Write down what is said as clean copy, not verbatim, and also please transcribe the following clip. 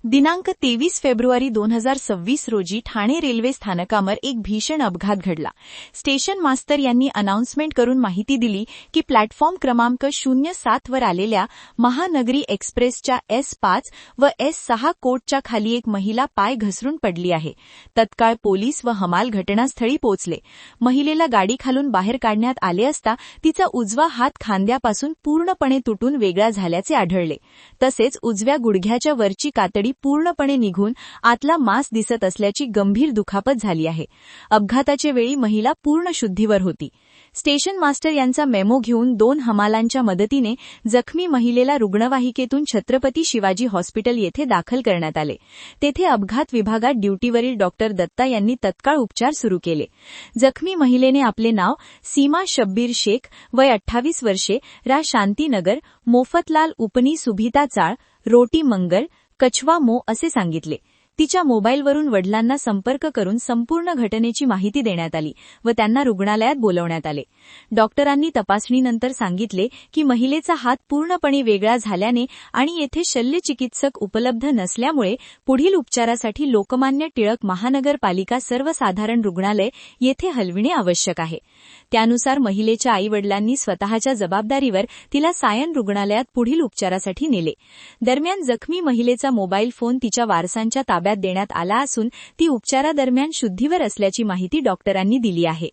दिनांक 23 फेब्रुवारी 2026 रोजी ठाणे रेल्वे स्थानकावर एक भीषण अपघात घडला. स्टेशन मास्तर यांनी अनाउन्समेंट करून माहिती दिली की प्लॅटफॉर्म क्रमांक 07 वर आलेल्या महानगरी एक्सप्रेसच्या S5 व S6 कोचच्या खाली एक महिला पाय घसरून पडली आहे. तत्काळ पोलीस व हमाल घटनास्थळी पोहोचले. महिलेला गाडीखालून बाहेर काढण्यात आले असता तिचा उजवा हात खांद्यापासून पूर्णपणे तुटून वेगळा झाल्याचे आढळले. तसेच उजव्या गुडघ्याच्या वरची कातडी पूर्णपणे निघून आतला मांस दिसत असल्याची गंभीर दुखापत झाली आहे. अपघाताच्या वेळी महिला पूर्ण शुद्धीवर होती. स्टेशन मास्टर यांचा मेमो घेऊन 2 हमालांच्या मदतीने जखमी महिलेला रुग्णवाहिकेतून छत्रपती शिवाजी हॉस्पिटल येथे दाखल करण्यात आले. तेथे अपघात विभागात ड्युटीवरील डॉक्टर दत्ता यांनी तत्काळ उपचार सुरू केले. जखमी महिलेने आपले नाव सीमा शब्बीर शेख, वय 28 वर्षे, रा शांतीनगर, मोफतलाल उपनी सुभिता चाळ, रोटी मंगल, कछवा मो असे सांगितले. तिच्या मोबाईलवरून वडिलांना संपर्क करून संपूर्ण घटनेची माहिती देण्यात आली व त्यांना रुग्णालयात बोलवण्यात आले. डॉक्टरांनी तपासणीनंतर सांगितले की महिलेचा हात पूर्णपणे वेगळा झाल्याने आणि येथे शल्यचिकित्सक उपलब्ध नसल्यामुळे पुढील उपचारासाठी लोकमान्य टिळक महानगरपालिका सर्वसाधारण रुग्णालय येथे हलविणे आवश्यक आहे. त्यानुसार महिलेच्या आईवडिलांनी स्वतःच्या जबाबदारीवर तिला सायन रुग्णालयात पुढील उपचारासाठी नेले. दरम्यान जखमी महिलेचा मोबाईल फोन तिच्या वारसांच्या ताब्यात देण्यात आला असून ती उपचारादरम्यान शुद्धीवर असल्याची माहिती डॉक्टरांनी दिली आहे.